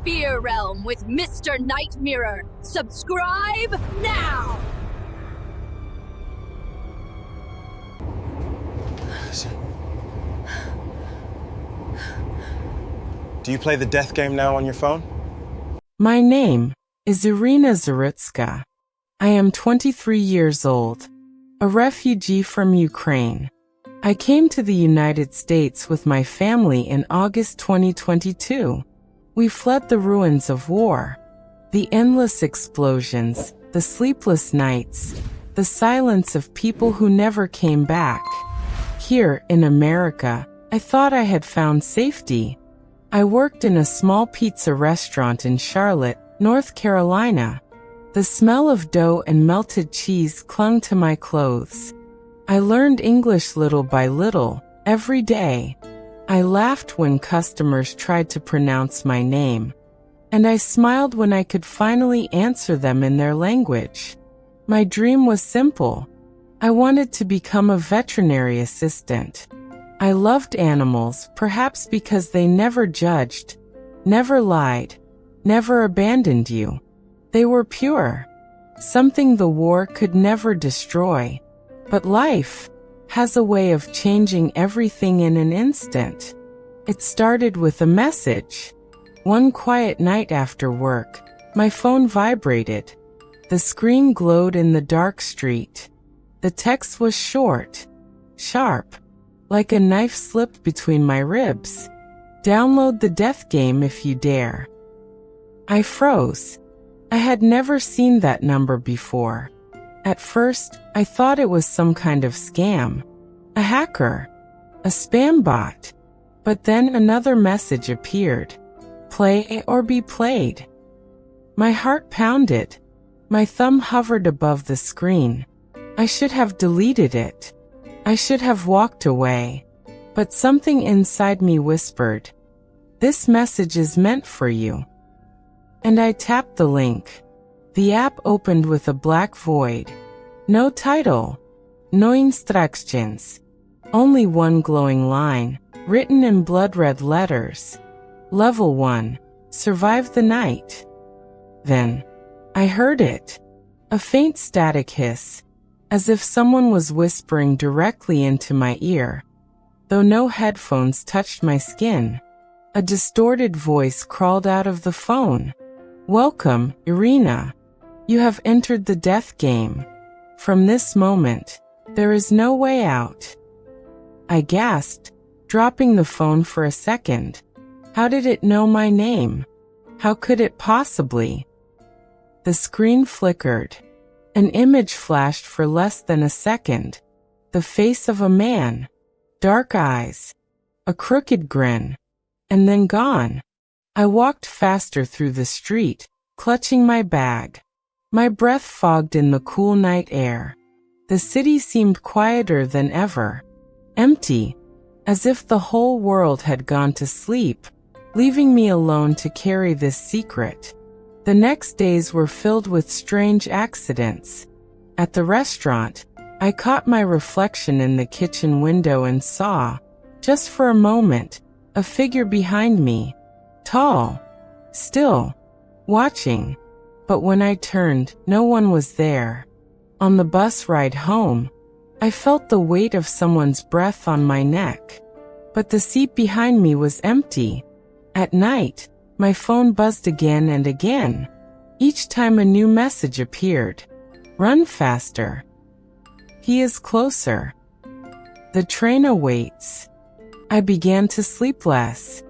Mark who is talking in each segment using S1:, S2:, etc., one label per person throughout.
S1: Fear Realm with Mr. Night Mirror. Subscribe now!
S2: Do you play the death game now on your phone?
S3: My name is Irina Zarutska. I am 23 years old, a refugee from Ukraine. I came to the United States with my family in August 2022. We fled the ruins of war, the endless explosions, the sleepless nights, the silence of people who never came back. Here in America, I thought I had found safety. I worked in a small pizza restaurant in Charlotte, North Carolina. The smell of dough and melted cheese clung to my clothes. I learned English little by little, every day. I laughed when customers tried to pronounce my name, and I smiled when I could finally answer them in their language. My dream was simple. I wanted to become a veterinary assistant. I loved animals, perhaps because they never judged, never lied, never abandoned you. They were pure, something the war could never destroy. But life has a way of changing everything in an instant. It started with a message. One quiet night after work, my phone vibrated. The screen glowed in the dark street. The text was short, sharp, like a knife slipped between my ribs. Download the death game if you dare. I froze. I had never seen that number before. At first, I thought it was some kind of scam, a hacker, a spam bot. But then another message appeared. Play or be played. My heart pounded. My thumb hovered above the screen. I should have deleted it. I should have walked away. But something inside me whispered, "This message is meant for you." And I tapped the link. The app opened with a black void. No title. No instructions. Only one glowing line, written in blood-red letters. Level 1. Survive the night. Then, I heard it. A faint static hiss, as if someone was whispering directly into my ear. Though no headphones touched my skin, a distorted voice crawled out of the phone. "Welcome, Irina. You have entered the death game. From this moment, there is no way out." I gasped, dropping the phone for a second. How did it know my name? How could it possibly? The screen flickered. An image flashed for less than a second. The face of a man. Dark eyes. A crooked grin. And then gone. I walked faster through the street, clutching my bag. My breath fogged in the cool night air. The city seemed quieter than ever. Empty. As if the whole world had gone to sleep, leaving me alone to carry this secret. The next days were filled with strange accidents. At the restaurant, I caught my reflection in the kitchen window and saw, just for a moment, a figure behind me. Tall. Still. Watching. But when I turned, no one was there. On the bus ride home, I felt the weight of someone's breath on my neck. But the seat behind me was empty. At night, my phone buzzed again and again. Each time a new message appeared. Run faster. He is closer. The train awaits. I began to sleep less,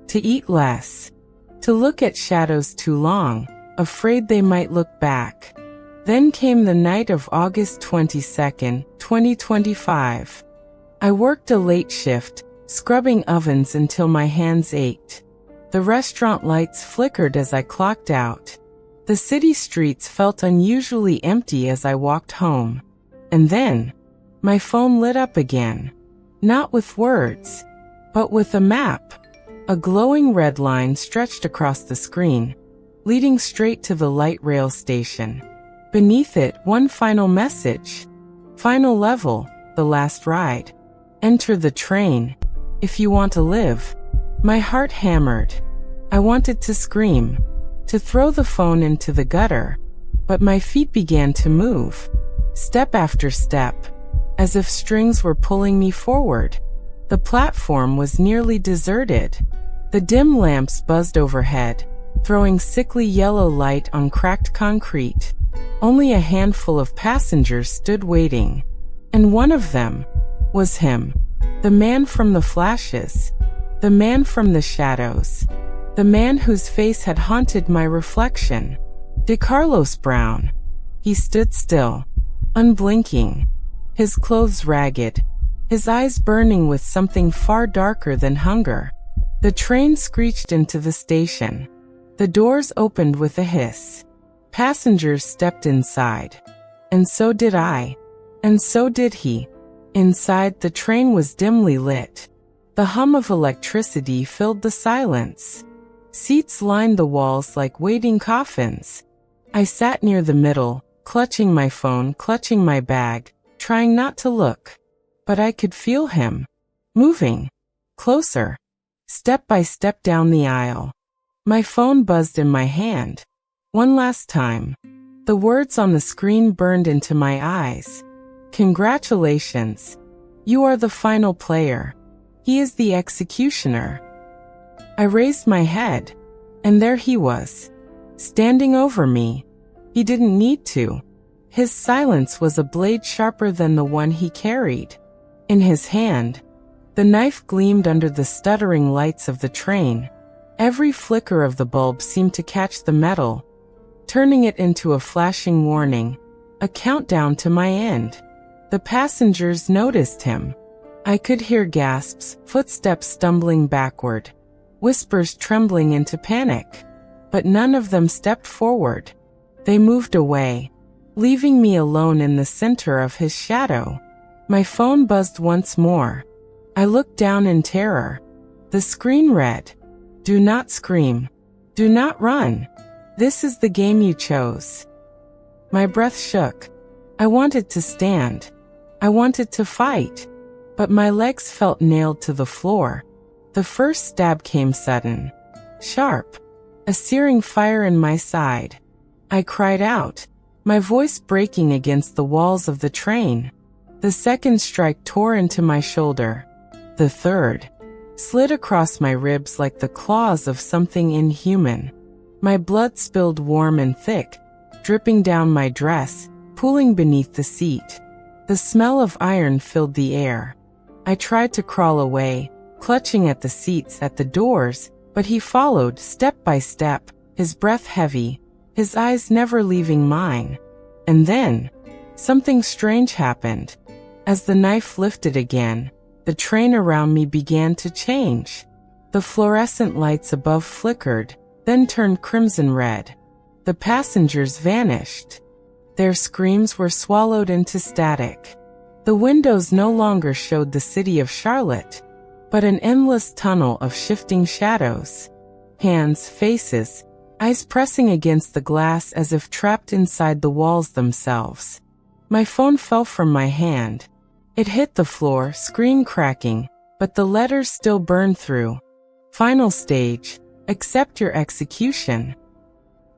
S3: to eat less, to look at shadows too long, afraid they might look back. Then came the night of August 22nd, 2025. I worked a late shift, scrubbing ovens until my hands ached. The restaurant lights flickered as I clocked out. The city streets felt unusually empty as I walked home. And then, my phone lit up again. Not with words, but with a map. A glowing red line stretched across the screen, leading straight to the light rail station. Beneath it, one final message. Final level, the last ride. Enter the train, if you want to live. My heart hammered. I wanted to scream, to throw the phone into the gutter, but my feet began to move, step after step, as if strings were pulling me forward. The platform was nearly deserted. The dim lamps buzzed overhead, throwing sickly yellow light on cracked concrete. Only a handful of passengers stood waiting, and one of them was him, the man from the flashes, the man from the shadows, the man whose face had haunted my reflection. DeCarlos Brown. He stood still, unblinking, his clothes ragged, his eyes burning with something far darker than hunger. The train screeched into the station. The doors opened with a hiss. Passengers stepped inside. And so did I. And so did he. Inside, the train was dimly lit. The hum of electricity filled the silence. Seats lined the walls like waiting coffins. I sat near the middle, clutching my phone, clutching my bag, trying not to look. But I could feel him, moving, closer, step by step down the aisle. My phone buzzed in my hand. One last time. The words on the screen burned into my eyes. Congratulations. You are the final player. He is the executioner. I raised my head, and there he was, standing over me. He didn't need to. His silence was a blade sharper than the one he carried. In his hand, the knife gleamed under the stuttering lights of the train. Every flicker of the bulb seemed to catch the metal, turning it into a flashing warning, a countdown to my end. The passengers noticed him. I could hear gasps, footsteps stumbling backward, whispers trembling into panic. But none of them stepped forward. They moved away, leaving me alone in the center of his shadow. My phone buzzed once more. I looked down in terror. The screen read, "Do not scream. Do not run. This is the game you chose." My breath shook. I wanted to stand. I wanted to fight. But my legs felt nailed to the floor. The first stab came sudden, sharp, a searing fire in my side. I cried out, my voice breaking against the walls of the train. The second strike tore into my shoulder. The third slid across my ribs like the claws of something inhuman. My blood spilled warm and thick, dripping down my dress, pooling beneath the seat. The smell of iron filled the air. I tried to crawl away, clutching at the seats, at the doors, but he followed step by step, his breath heavy, his eyes never leaving mine. And then, something strange happened. As the knife lifted again, the train around me began to change. The fluorescent lights above flickered, then turned crimson red. The passengers vanished. Their screams were swallowed into static. The windows no longer showed the city of Charlotte, but an endless tunnel of shifting shadows. Hands, faces, eyes pressing against the glass as if trapped inside the walls themselves. My phone fell from my hand. It hit the floor, screen cracking, but the letters still burned through. Final stage, accept your execution.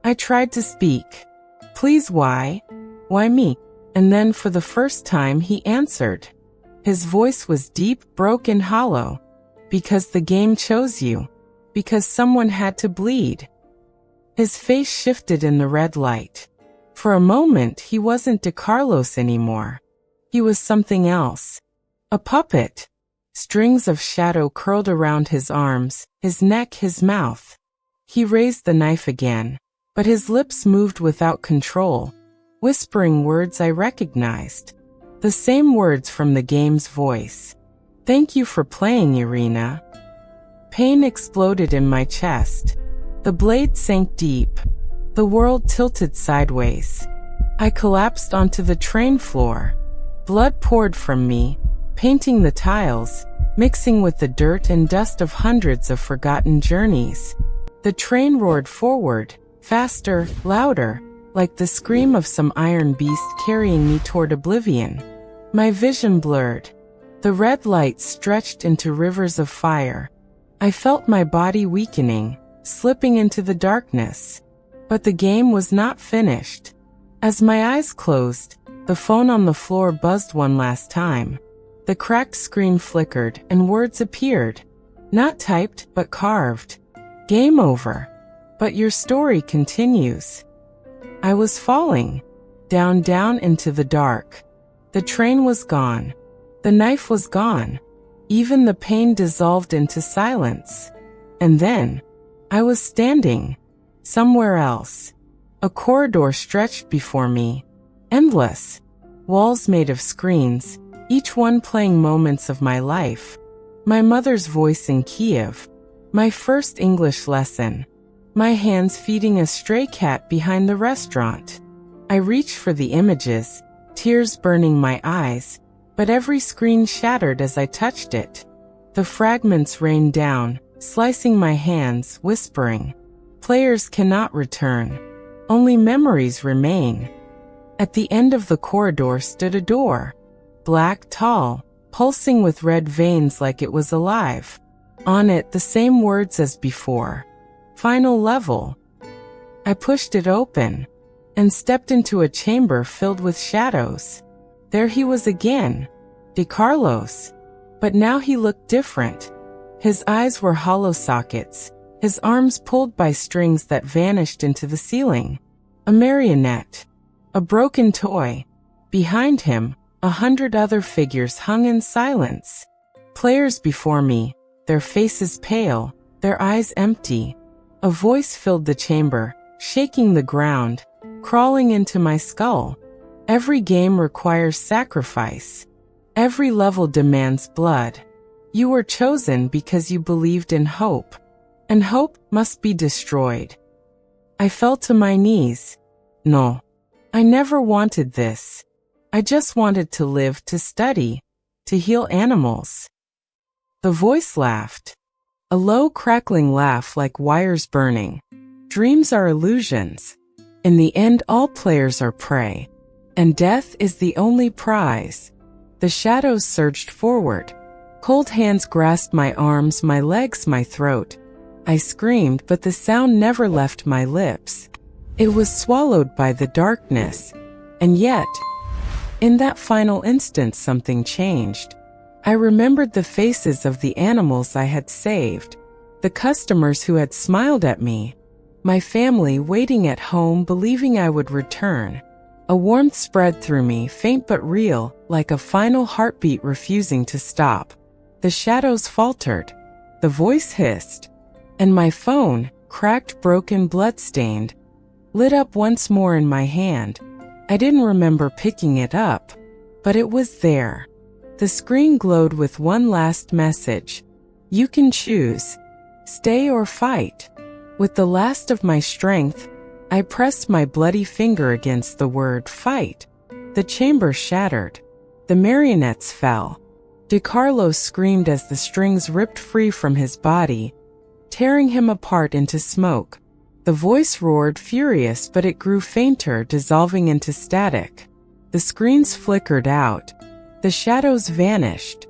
S3: I tried to speak. Please, why? Why me? And then for the first time he answered. His voice was deep, broken, hollow. Because the game chose you. Because someone had to bleed. His face shifted in the red light. For a moment he wasn't DeCarlos anymore. He was something else. A puppet. Strings of shadow curled around his arms, his neck, his mouth. He raised the knife again, but his lips moved without control, whispering words I recognized. The same words from the game's voice. Thank you for playing, Irina. Pain exploded in my chest. The blade sank deep. The world tilted sideways. I collapsed onto the train floor. Blood poured from me, painting the tiles, mixing with the dirt and dust of hundreds of forgotten journeys. The train roared forward, faster, louder, like the scream of some iron beast carrying me toward oblivion. My vision blurred. The red light stretched into rivers of fire. I felt my body weakening, slipping into the darkness. But the game was not finished. As my eyes closed, the phone on the floor buzzed one last time. The cracked screen flickered and words appeared. Not typed, but carved. Game over. But your story continues. I was falling. Down, down into the dark. The train was gone. The knife was gone. Even the pain dissolved into silence. And then, I was standing. Somewhere else. A corridor stretched before me. Endless. Walls made of screens, each one playing moments of my life. My mother's voice in Kiev. My first English lesson. My hands feeding a stray cat behind the restaurant. I reached for the images, tears burning my eyes, but every screen shattered as I touched it. The fragments rained down, slicing my hands, whispering, "Players cannot return. Only memories remain." At the end of the corridor stood a door. Black, tall, pulsing with red veins like it was alive. On it, the same words as before. Final level. I pushed it open and stepped into a chamber filled with shadows. There he was again, DeCarlos. But now he looked different. His eyes were hollow sockets, his arms pulled by strings that vanished into the ceiling. A marionette. A broken toy. Behind him, 100 other figures hung in silence. Players before me, their faces pale, their eyes empty. A voice filled the chamber, shaking the ground, crawling into my skull. Every game requires sacrifice. Every level demands blood. You were chosen because you believed in hope, and hope must be destroyed. I fell to my knees. No, I never wanted this. I just wanted to live, to study, to heal animals. The voice laughed. A low crackling laugh like wires burning. Dreams are illusions. In the end, all players are prey, and death is the only prize. The shadows surged forward. Cold hands grasped my arms, my legs, my throat. I screamed, but the sound never left my lips. It was swallowed by the darkness. And yet, in that final instant, something changed. I remembered the faces of the animals I had saved, the customers who had smiled at me, my family waiting at home believing I would return. A warmth spread through me, faint but real, like a final heartbeat refusing to stop. The shadows faltered. The voice hissed. And my phone, cracked, broken, blood-stained, lit up once more in my hand. I didn't remember picking it up, but it was there. The screen glowed with one last message. You can choose. Stay or fight. With the last of my strength, I pressed my bloody finger against the word fight. The chamber shattered. The marionettes fell. DeCarlos screamed as the strings ripped free from his body, tearing him apart into smoke. The voice roared, furious, but it grew fainter, dissolving into static. The screens flickered out. The shadows vanished.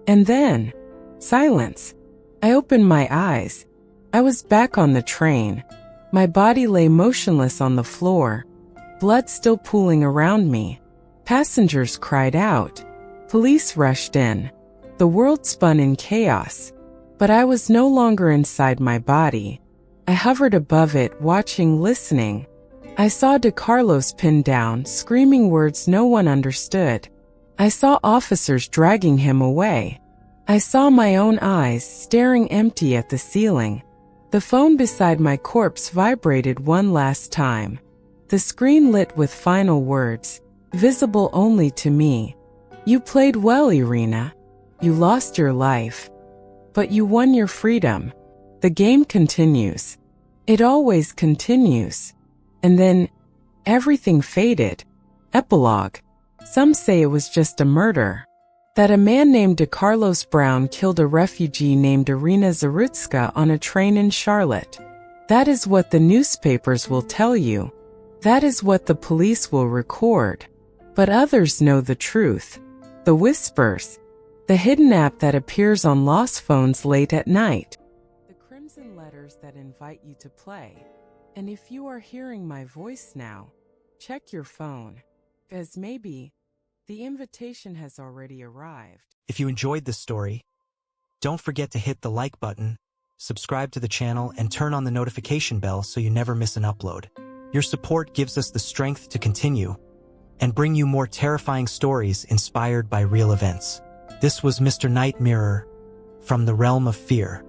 S3: And then, silence. I opened my eyes. I was back on the train. My body lay motionless on the floor, blood still pooling around me. Passengers cried out. Police rushed in. The world spun in chaos. But I was no longer inside my body. I hovered above it, watching, listening. I saw DeCarlos pinned down, screaming words no one understood. I saw officers dragging him away. I saw my own eyes staring empty at the ceiling. The phone beside my corpse vibrated one last time. The screen lit with final words, visible only to me. You played well, Irina. You lost your life. But you won your freedom. The game continues. It always continues. And then, everything faded. Epilogue. Some say it was just a murder. That a man named DeCarlos Brown killed a refugee named Irina Zarutska on a train in Charlotte. That is what the newspapers will tell you. That is what the police will record. But others know the truth. The whispers. The hidden app that appears on lost phones late at night. The crimson letters that that invite you to play. And if you are hearing my voice now, check your phone, as maybe the invitation has already arrived.
S4: If you enjoyed this story, don't forget to hit the like button, subscribe to the channel, and turn on the notification bell so you never miss an upload. Your support gives us the strength to continue and bring you more terrifying stories inspired by real events. This was Mr. Night Mirror from the realm of fear.